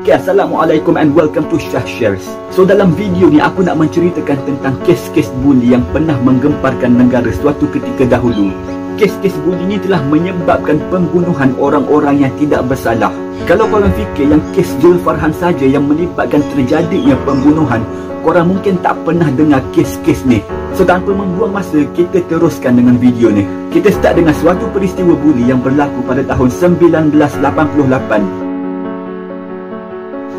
Okay, Assalamualaikum and welcome to Shah Shares. So dalam video ni aku nak menceritakan tentang kes-kes buli yang pernah menggemparkan negara suatu ketika dahulu. Kes-kes buli ni telah menyebabkan pembunuhan orang-orang yang tidak bersalah. Kalau korang fikir yang kes Zul Farhan saja yang melibatkan terjadinya pembunuhan, korang mungkin tak pernah dengar kes-kes ni. So tanpa membuang masa, kita teruskan dengan video ni. Kita start dengan suatu peristiwa buli yang berlaku pada tahun 1988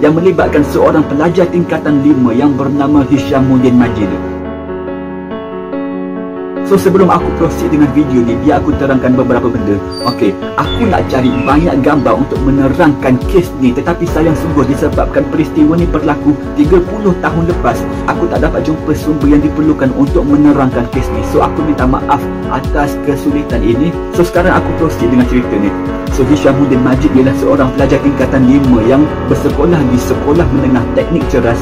yang melibatkan seorang pelajar tingkatan 5 yang bernama Hishamuddin Majid. So sebelum aku proceed dengan video ni, biar aku terangkan beberapa benda. Okey, aku nak cari banyak gambar untuk menerangkan kes ni, tetapi sayang sungguh disebabkan peristiwa ni berlaku 30 tahun lepas, aku tak dapat jumpa sumber yang diperlukan untuk menerangkan kes ni. So aku minta maaf atas kesulitan ini. So sekarang aku proceed dengan cerita ni. So Hishamuddin Majid ialah seorang pelajar tingkatan 5 yang bersekolah di Sekolah Menengah Teknik Ceras.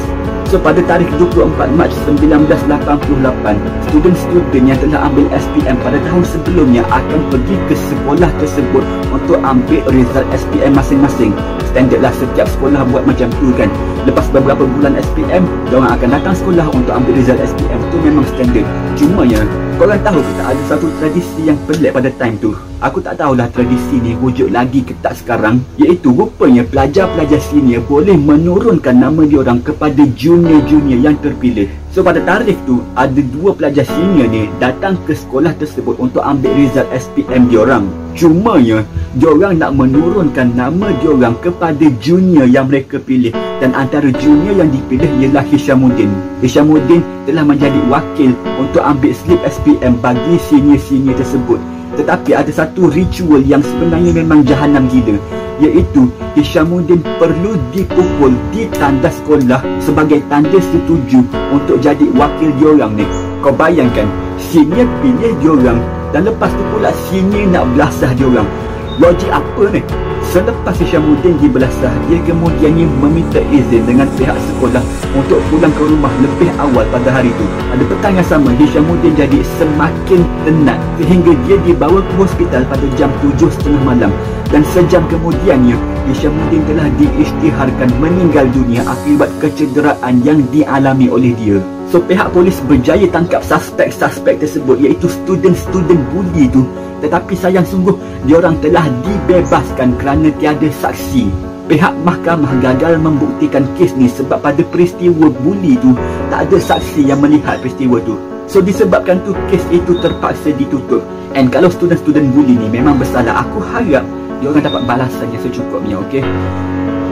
So pada tarikh 24 Mac 1988, student-student yang telah ambil SPM pada tahun sebelumnya akan pergi ke sekolah tersebut untuk ambil result SPM masing-masing. Standard lah, setiap sekolah buat macam tu kan. Lepas beberapa bulan SPM, diorang akan datang sekolah untuk ambil result SPM. Tu memang standard. Cuma ya, korang tahu kita ada satu tradisi yang pelik pada time tu. Aku tak tahulah tradisi ni wujud lagi ke tak sekarang, iaitu rupanya pelajar-pelajar senior boleh menurunkan nama diorang kepada junior-junior yang terpilih. So pada tarikh tu, ada 2 pelajar senior ni datang ke sekolah tersebut untuk ambil result SPM diorang. Cuma ya, diorang nak menurunkan nama diorang kepada junior yang mereka pilih. Dan antara junior yang dipilih ialah Hishamuddin. Hishamuddin telah menjadi wakil untuk ambil slip SPM bagi senior-senior tersebut. Tetapi ada satu ritual yang sebenarnya memang jahanam gila, iaitu Hishamuddin perlu dipukul di tanda sekolah sebagai tanda setuju untuk jadi wakil diorang ni. Kau bayangkan, senior pilih diorang dan lepas tu pula senior nak belasah diorang. Logik apa ni? Selepas Hishamuddin dibelasah, dia kemudiannya meminta izin dengan pihak sekolah untuk pulang ke rumah lebih awal pada hari itu. Pada petang yang sama, Hishamuddin jadi semakin tenat sehingga dia dibawa ke hospital pada jam 7.30 malam. Dan sejam kemudiannya, Hishamuddin telah diisytiharkan meninggal dunia akibat kecederaan yang dialami oleh dia. So pihak polis berjaya tangkap suspek-suspek tersebut, iaitu student-student buli tu. Tetapi sayang sungguh, diorang telah dibebaskan kerana tiada saksi. Pihak mahkamah gagal membuktikan kes ni sebab pada peristiwa buli tu tak ada saksi yang melihat peristiwa tu. So disebabkan tu, kes itu terpaksa ditutup. And kalau student-student buli ni memang bersalah, aku harap diorang dapat balasan yang secukupnya, okay?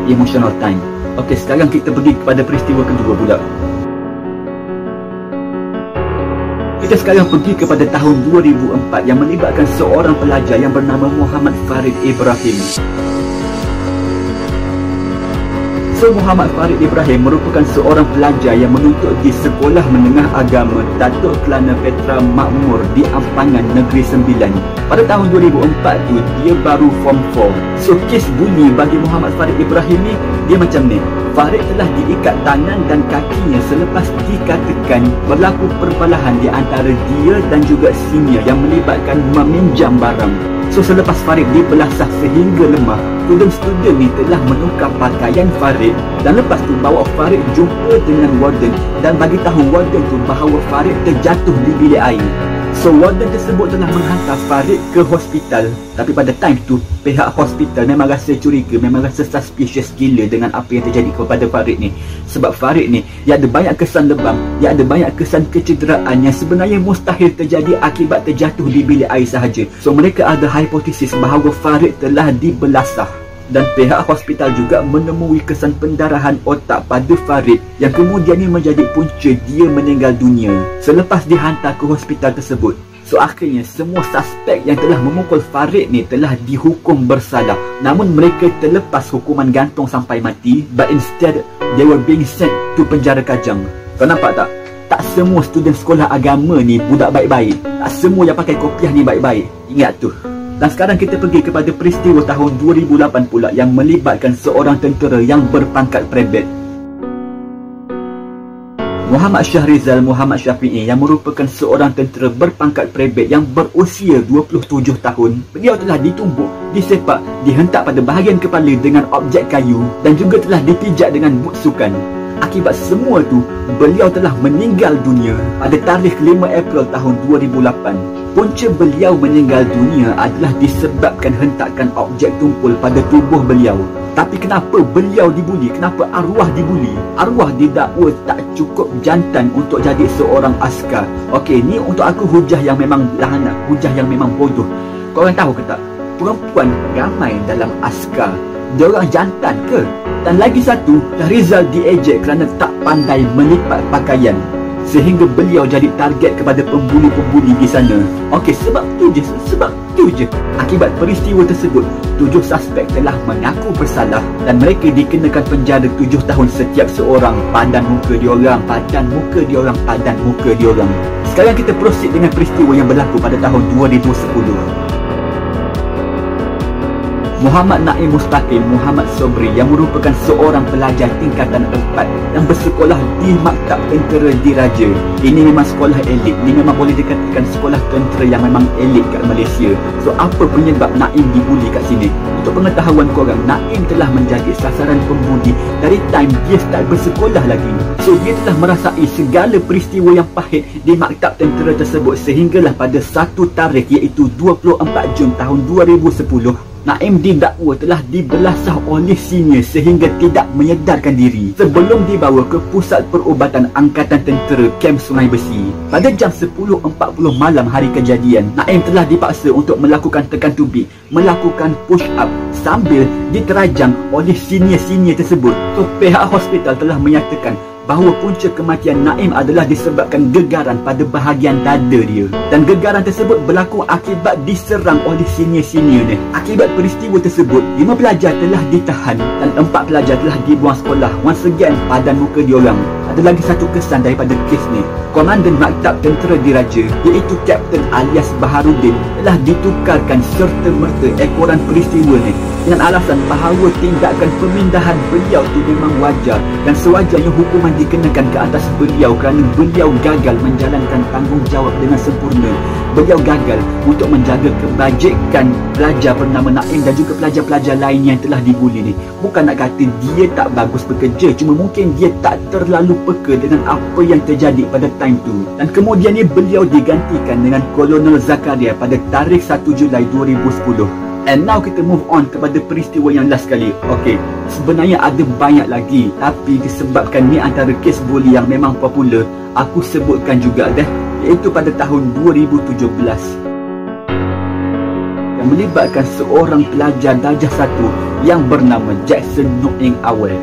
Emotional time. Okay, sekarang kita pergi kepada peristiwa kedua pula. Kita sekarang pergi kepada tahun 2004 yang melibatkan seorang pelajar yang bernama Muhammad Farid Ibrahim. So Muhammad Farid Ibrahim merupakan seorang pelajar yang menuntut di Sekolah Menengah Agama Datuk Kelana Petra Makmur di Ampangan Negeri Sembilan. Pada tahun 2004 tu, dia baru form 4. So kes buli bagi Muhammad Farid Ibrahim ni, dia macam ni. Farid telah diikat tangan dan kakinya selepas dikatakan berlaku perbalahan di antara dia dan juga senior yang melibatkan meminjam barang. So selepas Farid dibelasah sehingga lemah, student-student ni telah menukar pakaian Farid dan lepas tu bawa Farid jumpa dengan warden dan bagi tahu warden tu bahawa Farid terjatuh di bilik air. So warden tersebut telah menghantar Farid ke hospital. Tapi pada time tu, pihak hospital memang rasa curiga, memang rasa suspicious gila dengan apa yang terjadi kepada Farid ni. Sebab Farid ni, dia ada banyak kesan lebam, dia ada banyak kesan kecederaan yang sebenarnya mustahil terjadi akibat terjatuh di bilik air sahaja. So mereka ada hipotesis bahawa Farid telah dibelasah. Dan pihak hospital juga menemui kesan pendarahan otak pada Farid yang kemudiannya menjadi punca dia meninggal dunia selepas dihantar ke hospital tersebut. So akhirnya semua suspek yang telah memukul Farid ni telah dihukum bersalah. Namun mereka terlepas hukuman gantung sampai mati, but instead they were being sent to penjara Kajang. Kau nampak tak? Tak semua student sekolah agama ni budak baik-baik. Tak semua yang pakai kopiah ni baik-baik. Ingat tu. Dan sekarang kita pergi kepada peristiwa tahun 2008 pula yang melibatkan seorang tentera yang berpangkat prebet. Muhammad Syahrizal Muhammad Syafi'i yang merupakan seorang tentera berpangkat prebet yang berusia 27 tahun. Beliau telah ditumbuk, disepak, dihentak pada bahagian kepala dengan objek kayu dan juga telah dipijak dengan but sukan. Akibat semua tu, beliau telah meninggal dunia pada tarikh 5 April tahun 2008. Punca beliau meninggal dunia adalah disebabkan hentakan objek tumpul pada tubuh beliau. Tapi kenapa beliau dibuli? Kenapa arwah dibuli? Arwah didakwa tak cukup jantan untuk jadi seorang askar. Okey, ni untuk aku hujah yang memang lahanat, hujah yang memang bodoh. Korang tahu ke tak? Perempuan ramai dalam askar, diorang jantan ke? Dan lagi satu, Rizal diejek kerana tak pandai melipat pakaian, sehingga beliau jadi target kepada pembuli-pembuli di sana. Okey, sebab tu je. Akibat peristiwa tersebut, 7 suspek telah mengaku bersalah dan mereka dikenakan penjara 7 tahun setiap seorang. Padan muka diorang. Sekarang kita proceed dengan peristiwa yang berlaku pada tahun 2010. Muhammad Naim Mustaqim Muhammad Sobri yang merupakan seorang pelajar tingkatan 4 yang bersekolah di Maktab Tentera Diraja. Ini memang sekolah elit. Ini memang boleh dikatakan sekolah tentera yang memang elit kat Malaysia. So, apa penyebab Naim dibuli kat sini? Untuk pengetahuan korang, Naim telah menjadi sasaran pembuli dari time dia start bersekolah lagi. So, dia telah merasai segala peristiwa yang pahit di Maktab Tentera tersebut sehinggalah pada satu tarikh iaitu 24 Jun tahun 2010, Naim didakwa telah dibelasah oleh senior sehingga tidak menyedarkan diri sebelum dibawa ke Pusat Perubatan Angkatan Tentera Kem Sungai Besi. Pada jam 10.40 malam hari kejadian, Naim telah dipaksa untuk melakukan tekan tubik, melakukan push up sambil diterajang oleh senior-senior tersebut. So, pihak hospital telah menyatakan bahawa punca kematian Naim adalah disebabkan gegaran pada bahagian dada dia. Dan gegaran tersebut berlaku akibat diserang oleh senior-senior ni. Akibat peristiwa tersebut, 5 pelajar telah ditahan dan 4 pelajar telah dibuang sekolah. Once again, padan muka diorang. Ada lagi satu kesan daripada kes ni. Komandan Maktab Tentera Diraja iaitu Kapten alias Baharudin telah ditukarkan serta-merta ekoran peristiwa ni dengan alasan bahawa tindakan pemindahan beliau tu memang wajar dan sewajarnya hukuman dikenakan ke atas beliau kerana beliau gagal menjalankan tanggungjawab dengan sempurna. Beliau gagal untuk menjaga kebajikan pelajar bernama Naim dan juga pelajar-pelajar lain yang telah dibuli ni. Bukan nak kata dia tak bagus bekerja, cuma mungkin dia tak terlalu peka dengan apa yang terjadi pada time tu. Dan kemudian ni beliau digantikan dengan Kolonel Zakaria pada tarikh 1 Julai 2010. And now kita move on kepada peristiwa yang last kali. Okey, sebenarnya ada banyak lagi, tapi disebabkan ni antara kes buli yang memang popular, aku sebutkan juga dah, iaitu pada tahun 2017 yang melibatkan seorang pelajar darjah 1 yang bernama Jackson Noeng Awal.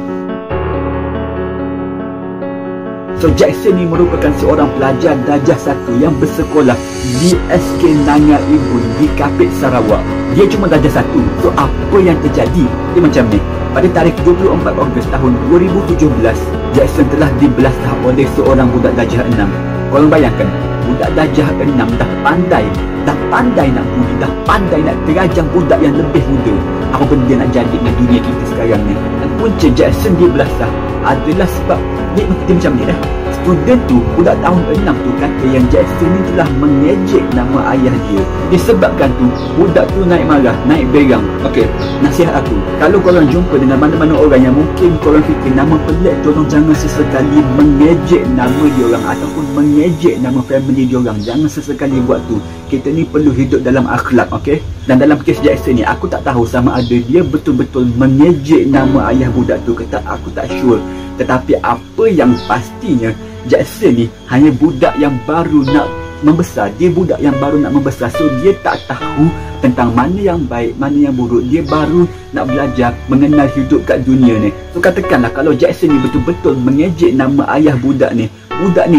So, Jackson ni merupakan seorang pelajar darjah 1 yang bersekolah di SK Nanga Ibun di Kapit, Sarawak. Dia cuma darjah 1. So, apa yang terjadi? Dia macam ni. Pada tarikh 24 Ogos tahun 2017, Jackson telah dibelasah oleh seorang budak darjah 6. Korang bayangkan, budak darjah 6 dah pandai nak buli, dah pandai nak terajang budak yang lebih muda. Apa benda nak jadi dengan dunia kita sekarang ni? Dan punca Jackson dibelasah adalah sebab dia macam ni dah. Student tu, budak tahun 6 tu kata yang Jackson ni telah mengejek nama ayah dia. Disebabkan tu, budak tu naik marah, naik berang. Okey, nasihat aku, kalau korang jumpa dengan mana-mana orang yang mungkin korang fikir nama pelik, tolong jangan sesekali mengejek nama diorang ataupun mengejek nama family diorang. Jangan sesekali buat tu. Kita ni perlu hidup dalam akhlak, okey? Dan dalam kes Jackson ni, aku tak tahu sama ada dia betul-betul mengejek nama ayah budak tu ke tak, aku tak sure. Tetapi apa yang pastinya, Jackson ni hanya budak yang baru nak membesar. Dia budak yang baru nak membesar. So, dia tak tahu tentang mana yang baik, mana yang buruk. Dia baru nak belajar mengenal hidup kat dunia ni. So, katakanlah kalau Jackson ni betul-betul mengejek nama ayah budak ni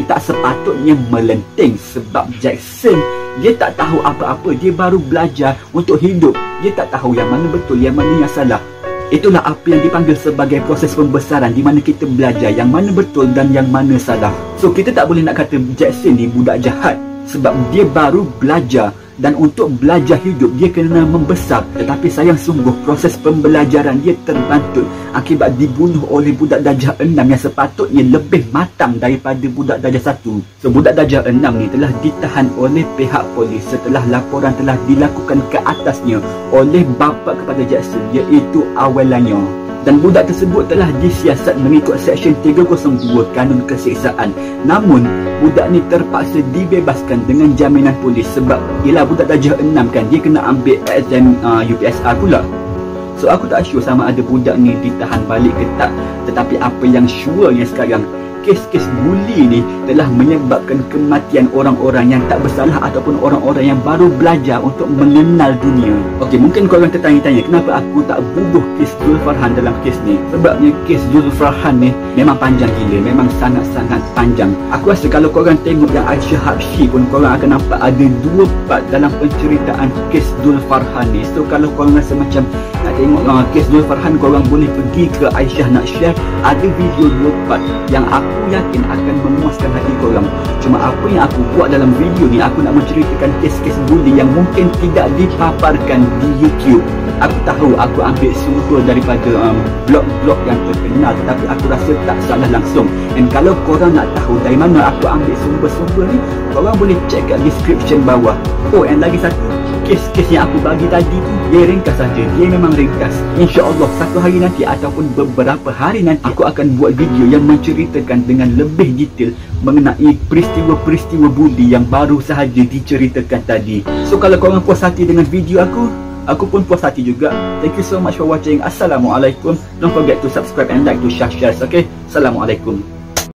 tak sepatutnya melenting. Sebab Jackson, dia tak tahu apa-apa. Dia baru belajar untuk hidup. Dia tak tahu yang mana betul, yang mana yang salah. Itulah apa yang dipanggil sebagai proses pembesaran, di mana kita belajar yang mana betul dan yang mana salah. So, kita tak boleh nak kata Jackson ni budak jahat sebab dia baru belajar Dan untuk belajar hidup dia kena membesar. Tetapi sayang sungguh proses pembelajaran dia terbantut akibat dibunuh oleh budak darjah 6 yang sepatutnya lebih matang daripada budak darjah 1. So budak darjah 6 ni telah ditahan oleh pihak polis setelah laporan telah dilakukan ke atasnya oleh bapa kepada Jackson, iaitu Awelanyo. Dan budak tersebut telah disiasat mengikut Seksyen 302 Kanun Keseksaan. Namun, budak ni terpaksa dibebaskan dengan jaminan polis sebab ialah budak darjah 6 kan, dia kena ambil exam UPSR pula. So, aku tak sure sama ada budak ni ditahan balik ke tak. Tetapi apa yang surenya sekarang, kes-kes buli ni telah menyebabkan kematian orang-orang yang tak bersalah ataupun orang-orang yang baru belajar untuk mengenal dunia. Okey, mungkin korang tertanya-tanya kenapa aku tak bubuh kes Zul Farhan dalam kes ni. Sebabnya kes Zul Farhan ni memang panjang gila, memang sangat-sangat panjang. Aku rasa kalau korang tengok yang Aisyah Habsyi pun korang akan nampak ada 2 part dalam penceritaan kes Zul Farhan ni. So kalau korang rasa macam nak tengok kes Zul Farhan, korang boleh pergi ke Aisyah Nak Share. Ada video 2 part yang aku yakin akan memuaskan hati korang. Cuma apa yang aku buat dalam video ni, aku nak menceritakan kes-kes buli yang mungkin tidak dipaparkan di YouTube. Aku tahu aku ambil sumber daripada blog-blog yang terkenal, tetapi aku rasa tak salah langsung. Dan kalau korang nak tahu dari mana aku ambil sumber-sumber ni, korang boleh check kat description bawah. Oh, and lagi satu, kes-kes yang aku bagi tadi tu, dia ringkas saja. Dia memang ringkas. InsyaAllah satu hari nanti ataupun beberapa hari nanti aku akan buat video yang menceritakan dengan lebih detail mengenai peristiwa-peristiwa buli yang baru sahaja diceritakan tadi. So kalau korang puas hati dengan video aku pun puas hati juga. Thank you so much for watching. Assalamualaikum. Don't forget to subscribe and like to share. Okay? Assalamualaikum.